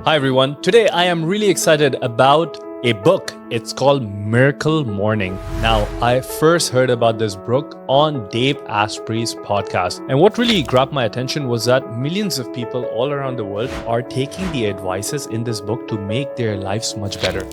Hi everyone. Today I am really excited about a book. It's called Miracle Morning. Now, I first heard about this book on Dave Asprey's podcast. And what really grabbed my attention was that millions of people all around the world are taking the advices in this book to make their lives much better.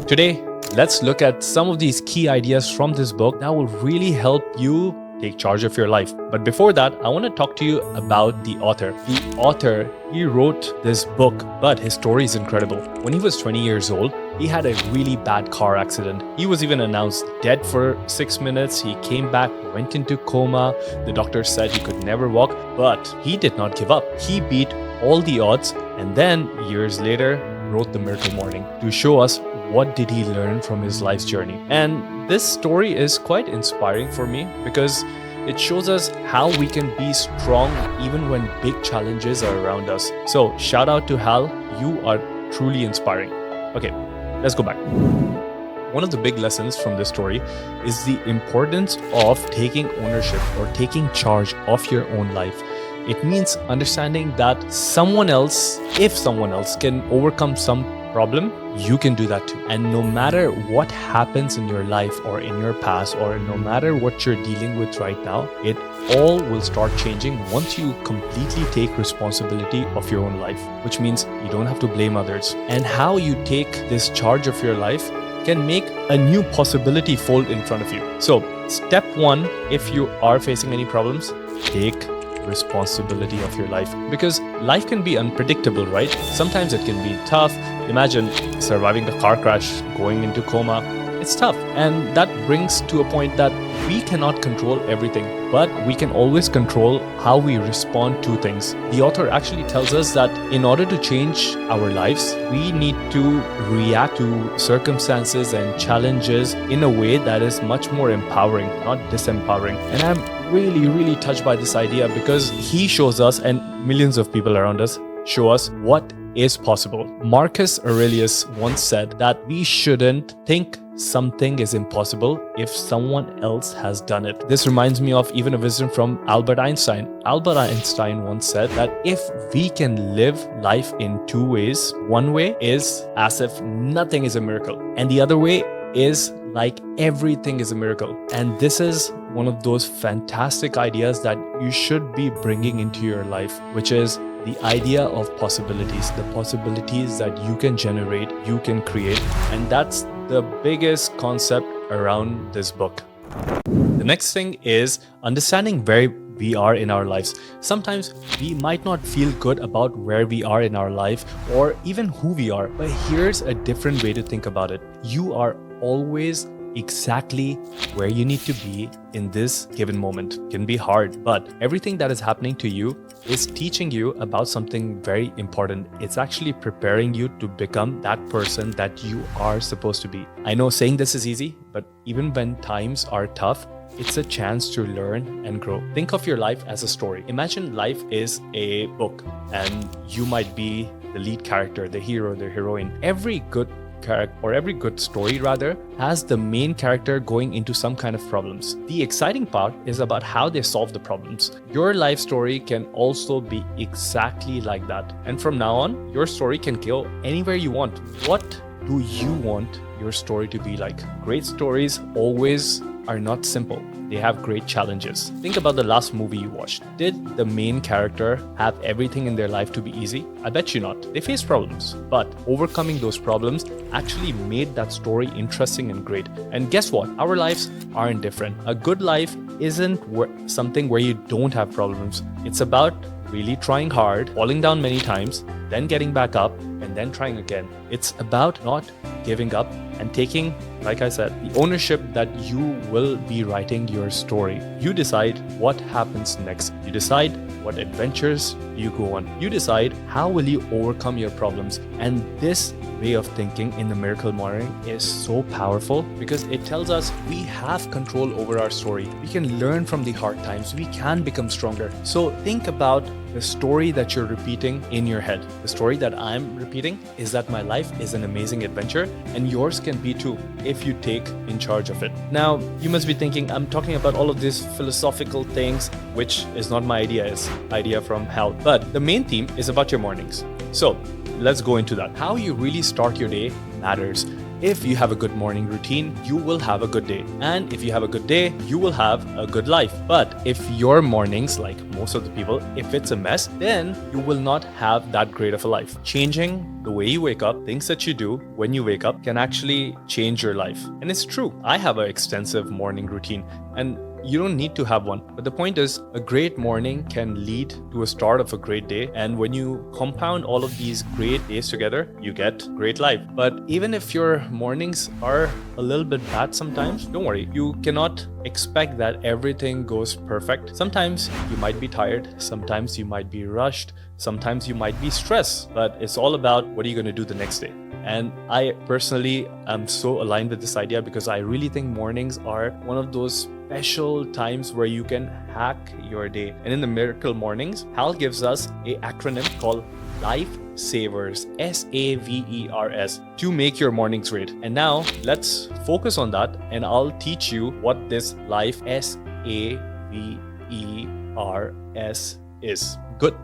Today, let's look at some of these key ideas from this book that will really help you take charge of your life. But before that, I want to talk to you about the author. The author, he wrote this book, but his story is incredible. When he was 20 years old, he had a really bad car accident. He was even announced dead for 6 minutes. He came back, went into coma. The doctor said he could never walk, but he did not give up. He beat all the odds, and then years later, wrote the Miracle Morning to show us what did he learn from his life's journey. And this story is quite inspiring for me because it shows us how we can be strong even when big challenges are around us. So shout out to Hal, you are truly inspiring. Okay, let's go back. One of the big lessons from this story is the importance of taking ownership or taking charge of your own life. It means understanding that if someone else can overcome some problem, you can do that too. And no matter what happens in your life or in your past, or no matter what you're dealing with right now, it all will start changing once you completely take responsibility of your own life, which means you don't have to blame others. And how you take this charge of your life can make a new possibility fold in front of you. So step one, if you are facing any problems, take responsibility of your life, because life can be unpredictable, right? Sometimes it can be tough. Imagine surviving a car crash, going into coma. It's tough, and that brings to a point that we cannot control everything, but we can always control how we respond to things. The author actually tells us that in order to change our lives, we need to react to circumstances and challenges in a way that is much more empowering, not disempowering. And I'm really touched by this idea because he shows us, and millions of people around us show us, what is possible. Marcus Aurelius once said that we shouldn't think something is impossible if someone else has done it. This reminds me of even a wisdom from Albert Einstein. Albert Einstein once said that if we can live life in two ways, one way is as if nothing is a miracle, and the other way is like everything is a miracle. And this is one of those fantastic ideas that you should be bringing into your life, which is the idea of possibilities, the possibilities that you can generate, you can create. And that's the biggest concept around this book. The next thing is understanding where we are in our lives. Sometimes we might not feel good about where we are in our life or even who we are, but here's a different way to think about it. You are always exactly where you need to be in this given moment. It can be hard, but everything that is happening to you is teaching you about something very important. It's actually preparing you to become that person that you are supposed to be. I know saying this is easy, but even when times are tough, it's a chance to learn and grow. Think of your life as a story. Imagine life is a book and you might be the lead character, the hero, the heroine. Every good story has the main character going into some kind of problems. The exciting part is about how they solve the problems. Your life story can also be exactly like that. And from now on, your story can go anywhere you want. What do you want your story to be like? Great stories always are not simple. They have great challenges. Think about the last movie you watched. Did the main character have everything in their life to be easy? I bet you not. They faced problems, but overcoming those problems actually made that story interesting and great. And guess what? Our lives aren't different. A good life isn't something where you don't have problems. It's about really trying hard, falling down many times, then getting back up, and then trying again. It's about not giving up and taking, like I said, the ownership that you will be writing your story. You decide what happens next. You decide what adventures you go on. You decide how will you overcome your problems. And this way of thinking in the Miracle Morning is so powerful because it tells us we have control over our story. We can learn from the hard times. We can become stronger. So think about the story that you're repeating in your head. The story that I'm repeating is that my life is an amazing adventure, and yours can be too if you take in charge of it. Now, you must be thinking, I'm talking about all of these philosophical things, which is not my idea, it's idea from Hal. But the main theme is about your mornings. So let's go into that. How you really start your day matters. If you have a good morning routine, you will have a good day. And if you have a good day, you will have a good life. But if your mornings, like most of the people, if it's a mess, then you will not have that great of a life. Changing the way you wake up, things that you do when you wake up can actually change your life. And it's true. I have an extensive morning routine, and you don't need to have one. But the point is, a great morning can lead to a start of a great day. And when you compound all of these great days together, you get great life. But even if your mornings are a little bit bad sometimes, don't worry. You cannot expect that everything goes perfect. Sometimes you might be tired. Sometimes you might be rushed. Sometimes you might be stressed. But it's all about what are you going to do the next day. And I personally am so aligned with this idea because I really think mornings are one of those special times where you can hack your day. And in the Miracle Mornings, Hal gives us an acronym called Life Savers, SAVERS, to make your mornings great. And now let's focus on that, and I'll teach you what this Life SAVERS is. Good,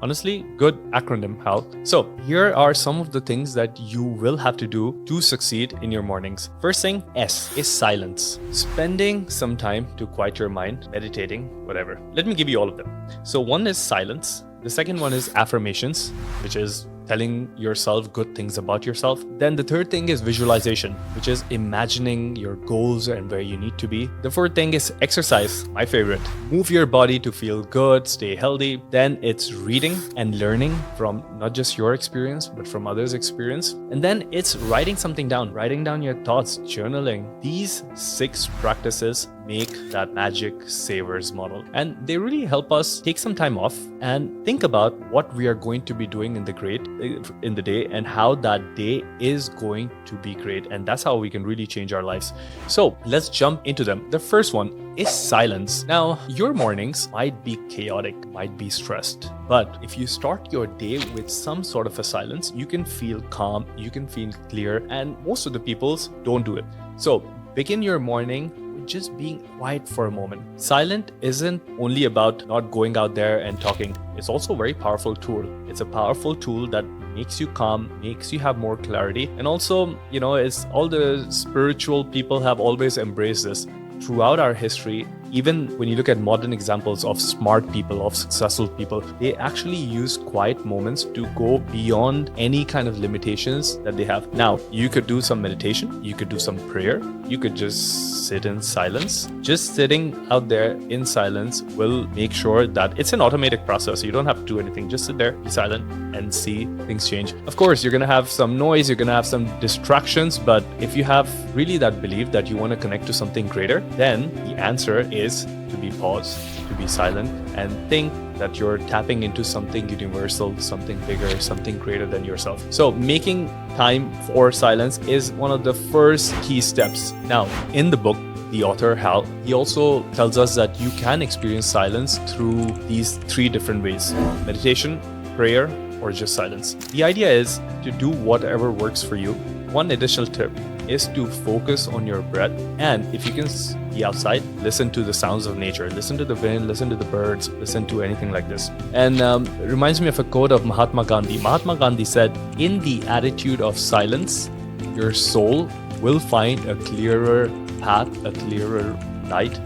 honestly, good acronym, Hal. So here are some of the things that you will have to do to succeed in your mornings. First thing, S, is silence. Spending some time to quiet your mind, meditating, whatever. Let me give you all of them. So one is silence. The second one is affirmations, which is telling yourself good things about yourself. Then the third thing is visualization, which is imagining your goals and where you need to be. The fourth thing is exercise, my favorite. Move your body to feel good, stay healthy. Then it's reading and learning from not just your experience, but from others' experience. And then it's writing something down, writing down your thoughts, journaling. These 6 practices make that magic savers model. And they really help us take some time off and think about what we are going to be doing in the day and how that day is going to be great. And that's how we can really change our lives. So let's jump into them. The first one is silence. Now, your mornings might be chaotic, might be stressed, but if you start your day with some sort of a silence, you can feel calm, you can feel clear, and most of the peoples don't do it. So begin your morning with just being quiet for a moment. Silent isn't only about not going out there and talking. It's also a very powerful tool. It's a powerful tool that makes you calm, makes you have more clarity. And also, it's all the spiritual people have always embraced this. Throughout our history, even when you look at modern examples of smart people, of successful people, they actually use quiet moments to go beyond any kind of limitations that they have. Now, you could do some meditation, you could do some prayer, you could just sit in silence. Just sitting out there in silence will make sure that it's an automatic process. You don't have to do anything. Just sit there, be silent, and see things change. Of course, you're going to have some noise, you're going to have some distractions, but if you have really that belief that you want to connect to something greater, then the answer is to be paused, to be silent, and think that you're tapping into something universal, something bigger, something greater than yourself. So making time for silence is one of the first key steps. Now, in the book, the author Hal, he also tells us that you can experience silence through these 3 different ways: meditation, prayer, or just silence. The idea is to do whatever works for you. One additional tip is to focus on your breath, and if you can be outside, listen to the sounds of nature, listen to the wind, listen to the birds, listen to anything like this. And it reminds me of a quote of Mahatma Gandhi. Mahatma Gandhi said, "In the attitude of silence, your soul will find a clearer path, a clearer light,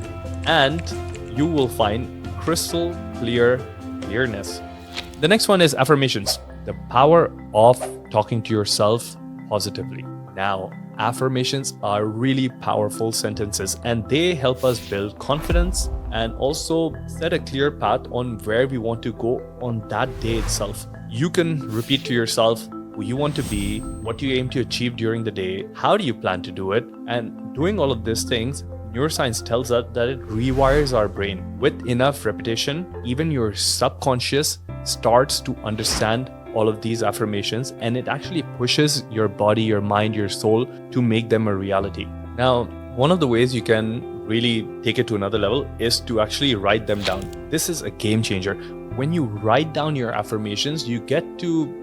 and you will find crystal clearness." The next one is affirmations, the power of talking to yourself positively. Now, affirmations are really powerful sentences, and they help us build confidence and also set a clear path on where we want to go on that day itself. You can repeat to yourself who you want to be, what you aim to achieve during the day, how do you plan to do it, and doing all of these things, neuroscience tells us that it rewires our brain. With enough repetition, even your subconscious starts to understand all of these affirmations, and it actually pushes your body, your mind, your soul to make them a reality. Now, one of the ways you can really take it to another level is to actually write them down. This is a game changer. When you write down your affirmations, you get to,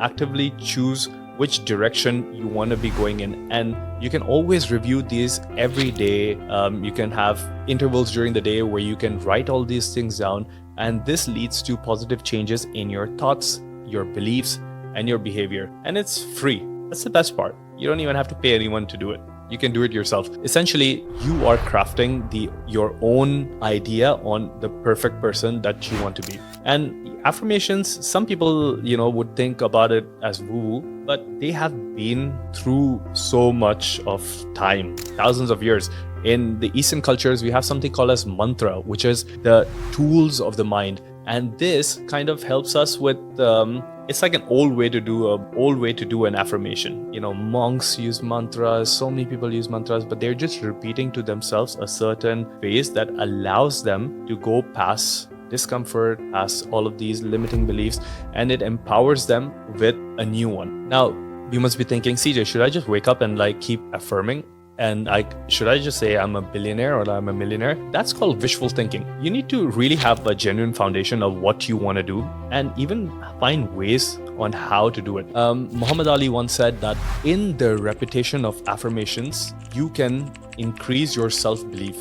actively choose which direction you want to be going in, and you can always review these every day. You can have intervals during the day where you can write all these things down, and this leads to positive changes in your thoughts, your beliefs, and your behavior. And it's free. That's the best part. You don't even have to pay anyone to do it. You can do it yourself. Essentially, you are crafting your own idea on the perfect person that you want to be. And affirmations, some people, would think about it as woo, but they have been through so much of time, thousands of years. In the Eastern cultures, we have something called as mantra, which is the tools of the mind. And this kind of helps us with it's like an old way to do an affirmation. Monks use mantras, so many people use mantras, but they're just repeating to themselves a certain phase that allows them to go past discomfort, past all of these limiting beliefs, and it empowers them with a new one. Now, you must be thinking, CJ, should I just wake up and keep affirming? And should I just say I'm a billionaire or I'm a millionaire? That's called wishful thinking. You need to really have a genuine foundation of what you want to do and even find ways on how to do it. Muhammad Ali once said that in the repetition of affirmations, you can increase your self-belief.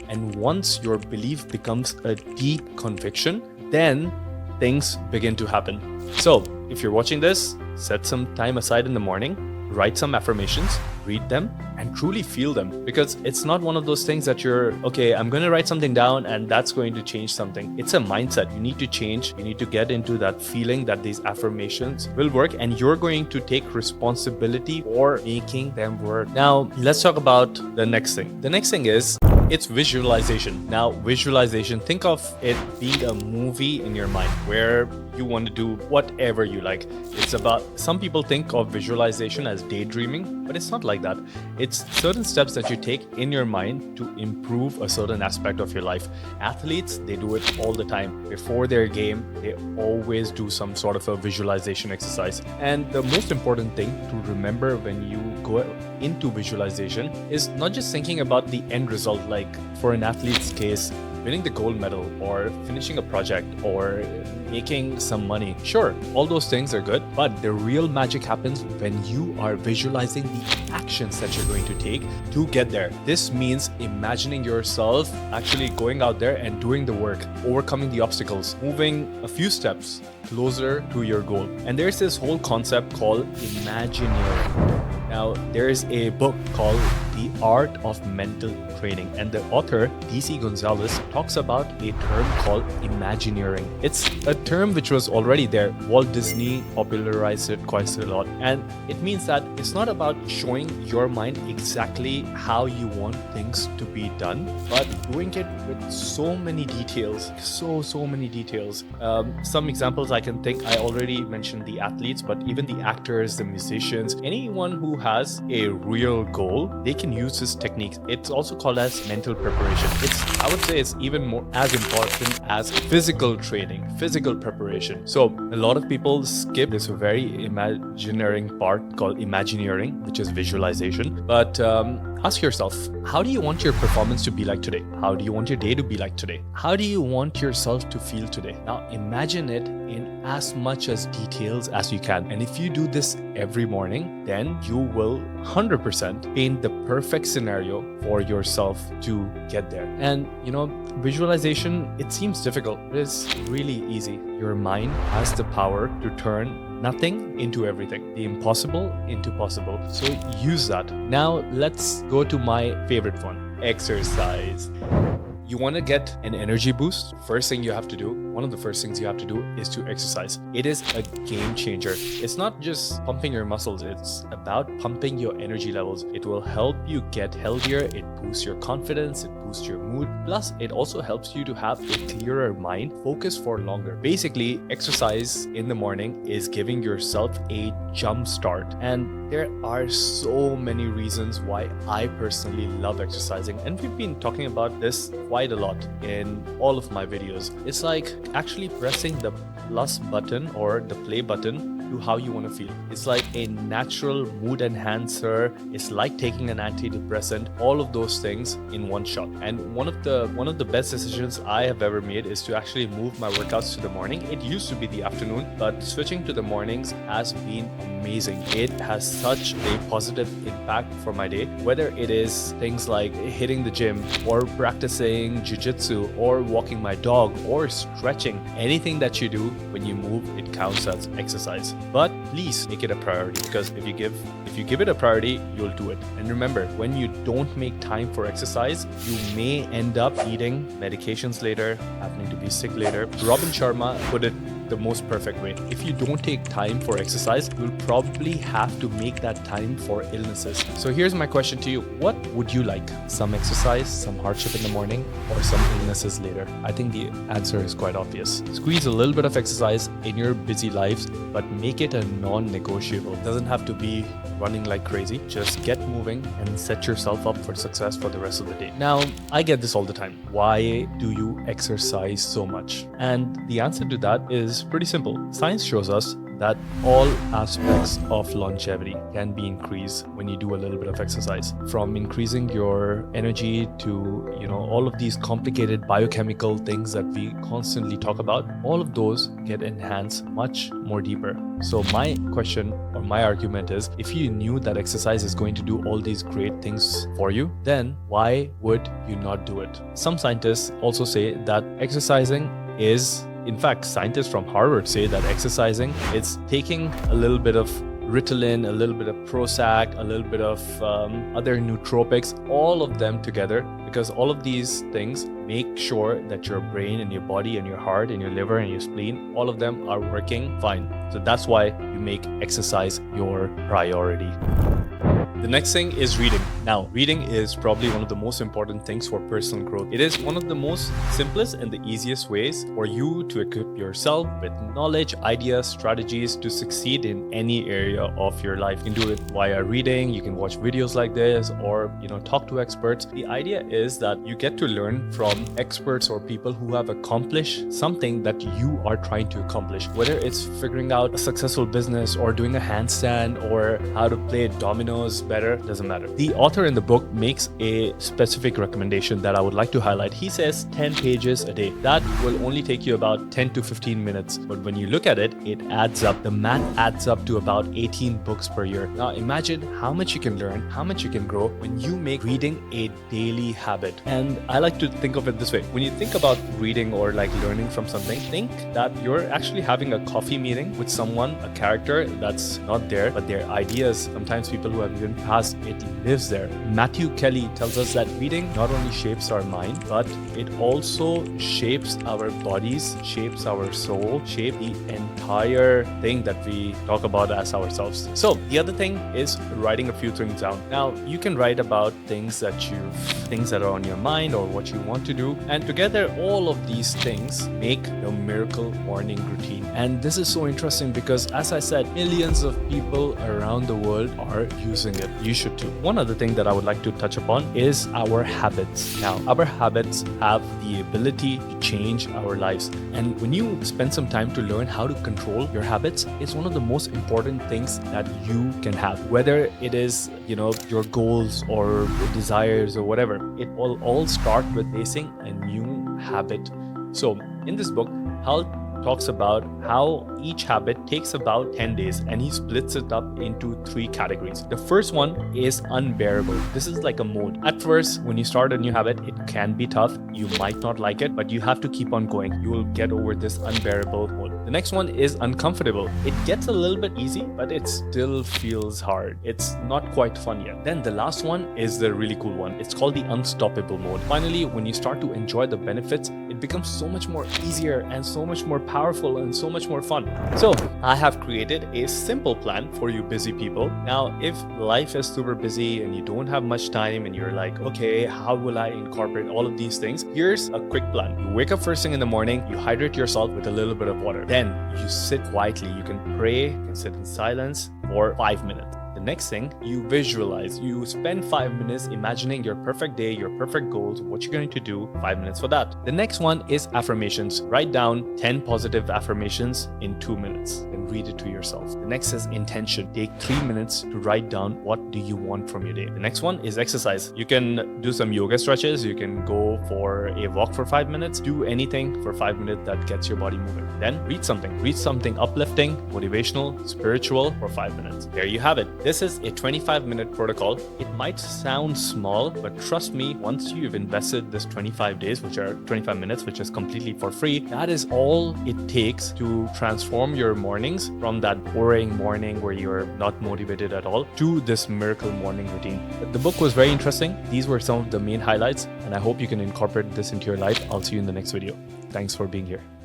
And once your belief becomes a deep conviction, then things begin to happen. So if you're watching this, set some time aside in the morning, write some affirmations, read them, and truly feel them. Because it's not one of those things that I'm going to write something down and that's going to change something. It's a mindset. You need to change. You need to get into that feeling that these affirmations will work and you're going to take responsibility for making them work. Now, let's talk about the next thing. The next thing is it's visualization. Now, visualization, think of it being a movie in your mind where you want to do whatever you like. It's about, some people think of visualization as daydreaming, but it's not like that. It's certain steps that you take in your mind to improve a certain aspect of your life. Athletes, they do it all the time. Before their game, they always do some sort of a visualization exercise. And the most important thing to remember when you go into visualization is not just thinking about the end result, like for an athlete's case, winning the gold medal or finishing a project or making some money. Sure, all those things are good, but the real magic happens when you are visualizing the actions that you're going to take to get there. This means imagining yourself actually going out there and doing the work, overcoming the obstacles, moving a few steps closer to your goal. And there's this whole concept called Imagineering. Now, there is a book called The Art of Mental Training, and the author, DC Gonzalez, talks about a term called Imagineering. It's a term which was already there. Walt Disney popularized it quite a lot. And it means that it's not about showing your mind exactly how you want things to be done, but doing it with so many details, so many details. Some examples I can think, I already mentioned the athletes, but even the actors, the musicians, anyone who has a real goal, they can use this technique. It's also called as mental preparation. I would say it's even more as important as physical training, physical preparation. So a lot of people skip this very imagineering part called Imagineering, which is visualization. But ask yourself, how do you want your performance to be like today? How do you want your day to be like today? How do you want yourself to feel today? Now imagine it in as much as details as you can. And if you do this every morning, then you will 100% paint the perfect scenario for yourself to get there. And visualization, it seems difficult, but it's really easy. Your mind has the power to turn nothing into everything, the impossible into possible. So use that. Now let's go to my favorite one, exercise. You want to get an energy boost? One of the first things you have to do is to exercise. It is a game changer. It's not just pumping your muscles, it's about pumping your energy levels. It will help you get healthier, it boosts your confidence, it boosts your mood. Plus, it also helps you to have a clearer mind, focus for longer. Basically, exercise in the morning is giving yourself a jump start. And there are so many reasons why I personally love exercising. And we've been talking about this quite a lot in all of my videos. It's like actually pressing the plus button or the play button to how you want to feel. It's like a natural mood enhancer. It's like taking an antidepressant, all of those things in one shot. And one of the best decisions I have ever made is to actually move my workouts to the morning. It used to be the afternoon, but switching to the mornings has been amazing. It has such a positive impact for my day, whether it is things like hitting the gym or practicing jiu-jitsu or walking my dog or stretching. Anything that you do when when you move, it counts as exercise. But please make it a priority, because if you give it a priority, you'll do it. And remember, when you don't make time for exercise, you may end up needing medications later, happening to be sick later. Robin Sharma put it the most perfect way. If you don't take time for exercise, you'll probably have to make that time for illnesses. So here's my question to you. What would you like? Some exercise, some hardship in the morning, or some illnesses later? I think the answer is quite obvious. Squeeze a little bit of exercise in your busy lives, but make it a non-negotiable. It doesn't have to be running like crazy. Just get moving and set yourself up for success for the rest of the day. Now, I get this all the time. Why do you exercise so much? And the answer to that is pretty simple. Science shows us that all aspects of longevity can be increased when you do a little bit of exercise. From increasing your energy to, all of these complicated biochemical things that we constantly talk about, all of those get enhanced much more deeper. So my question or my argument is, if you knew that exercise is going to do all these great things for you, then why would you not do it? Some scientists also say that exercising is, in fact, scientists from Harvard say that exercising is taking a little bit of Ritalin, a little bit of Prozac, a little bit of other nootropics, all of them together, because all of these things make sure that your brain and your body and your heart and your liver and your spleen, all of them are working fine. So that's why you make exercise your priority. The next thing is reading. Now, reading is probably one of the most important things for personal growth. It is one of the most simplest and the easiest ways for you to equip yourself with knowledge, ideas, strategies to succeed in any area of your life. You can do it via reading, you can watch videos like this, or talk to experts. The idea is that you get to learn from experts or people who have accomplished something that you are trying to accomplish. Whether it's figuring out a successful business or doing a handstand or how to play dominoes better, doesn't matter. The author in the book makes a specific recommendation that I would like to highlight. He says 10 pages a day. That will only take you about 10 to 15 minutes. But when you look at it, it adds up. The math adds up to about 18 books per year. Now imagine how much you can learn, how much you can grow when you make reading a daily habit. And I like to think of it this way. When you think about reading or like learning from something, think that you're actually having a coffee meeting with someone, a character that's not there, but their ideas, sometimes people who have even passed, it lives there. Matthew Kelly tells us that reading not only shapes our mind, but it also shapes our bodies, shapes our soul, shapes the entire thing that we talk about as ourselves. So the other thing is writing a few things down. Now you can write about things that are on your mind or what you want to do, and together all of these things make a miracle morning routine. And this is so interesting because, as I said, millions of people around the world are using it. You should too. One other thing that I would like to touch upon is our habits. Now, our habits have the ability to change our lives. And when you spend some time to learn how to control your habits, it's one of the most important things that you can have. Whether it is, your goals or your desires or whatever, it will all start with basing a new habit. So in this book, Hal talks about how each habit takes about 10 days, and he splits it up into 3 categories. The first one is unbearable. This is like a mode. At first, when you start a new habit, it can be tough. You might not like it, but you have to keep on going. You will get over this unbearable mode. The next one is uncomfortable. It gets a little bit easy, but it still feels hard. It's not quite fun yet. Then the last one is the really cool one. It's called the unstoppable mode. Finally, when you start to enjoy the benefits, it becomes so much more easier and so much more powerful and so much more fun. So I have created a simple plan for you busy people. Now, if life is super busy and you don't have much time and you're like, okay, how will I incorporate all of these things? Here's a quick plan. You wake up first thing in the morning, you hydrate yourself with a little bit of water. Then you sit quietly. You can pray, you can sit in silence for 5 minutes. The next thing, you visualize. You spend 5 minutes imagining your perfect day, your perfect goals, what you're going to do, 5 minutes for that. The next one is affirmations. Write down 10 positive affirmations in 2 minutes. Then read it to yourself. The next is intention. Take 3 minutes to write down what do you want from your day. The next one is exercise. You can do some yoga stretches. You can go for a walk for 5 minutes. Do anything for 5 minutes that gets your body moving. Then read something. Read something uplifting, motivational, spiritual for 5 minutes. There you have it. This is a 25-minute protocol. It might sound small, but trust me, once you've invested this 25 days, which are 25 minutes, which is completely for free, that is all it takes to transform your mornings from that boring morning where you're not motivated at all to this miracle morning routine. The book was very interesting. These were some of the main highlights, and I hope you can incorporate this into your life. I'll see you in the next video. Thanks for being here.